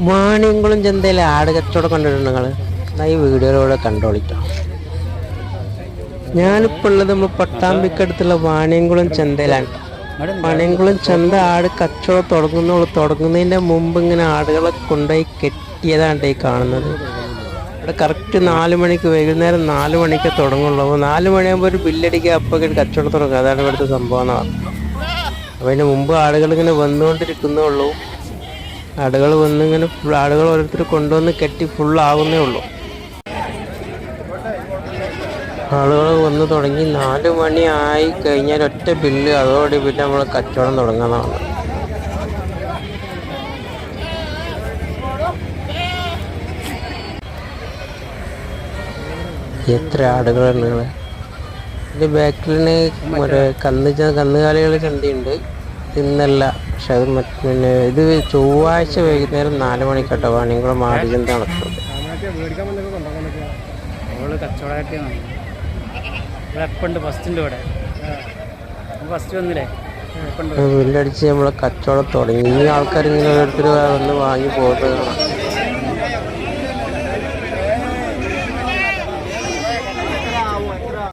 വാണിയംകുളം ചന്തയിലെ ആട് കച്ചവടം കണ്ടിട്ടുണ്ട് നിങ്ങൾ? ഈ വീഡിയോയിലൂടെ കണ്ടോളിട്ടോ. ഞാനിപ്പോൾ ഉള്ളത് നമ്മൾ പട്ടാമ്പിക്കടുത്തുള്ള വാണിയംകുളം ചന്തയിലാണ്. വാണിയംകുളം ചന്ത ആട് കച്ചവടം തുടങ്ങുന്നതിൻ്റെ മുമ്പ് ഇങ്ങനെ ആടുകളെ കൊണ്ടുപോയി കെട്ടിയതാണ് ഈ കാണുന്നത്. ഇവിടെ കറക്റ്റ് 4 മണിക്ക്, വൈകുന്നേരം 4 മണിക്ക് തുടങ്ങുള്ളൂ. അപ്പോൾ 4 മണിയാകുമ്പോൾ ഒരു ബില്ലടിക്കുക, അപ്പോൾ കച്ചവടം തുടങ്ങുക. അതാണ് ഇവിടുത്തെ സംഭവം എന്ന് പറഞ്ഞത്. അപ്പോൾ അതിന് മുമ്പ് ആടുകൾ ഇങ്ങനെ വന്നുകൊണ്ടിരിക്കുന്നേ ഉള്ളൂ. ആടുകൾ വന്നിങ്ങനെ ആടുകൾ ഓരോരുത്തർ കൊണ്ടുവന്ന് കെട്ടി ഫുള്ളാകുന്നേ ഉള്ളൂ. ആളുകൾ വന്ന് തുടങ്ങി 4 മണി ആയി കഴിഞ്ഞാൽ ഒറ്റ ബില്ല്, അതോടെ പിന്നെ നമ്മൾ കച്ചവടം തുടങ്ങാനാണ്. എത്ര ആടുകളുണ്ട് നിങ്ങൾ? ഇതിൻ്റെ ബാക്കിൽ മറ്റേ കന്നുകാലികളുടെ ചന്തയുണ്ട്. ഇന്നല്ല, പക്ഷെ അത് പിന്നെ ഇത് ചൊവ്വാഴ്ച വൈകുന്നേരം 4 മണിക്കട്ടോ വാണിയംകുളം ആടുചന്ത നടക്കുന്നത്. ബില്ലടിച്ച് നമ്മളെ കച്ചവടം തുടങ്ങി. ഈ ആൾക്കാർ ഇങ്ങനെ ഓരോരുത്തർ വന്ന് വാങ്ങി പോകുന്നതാണ്.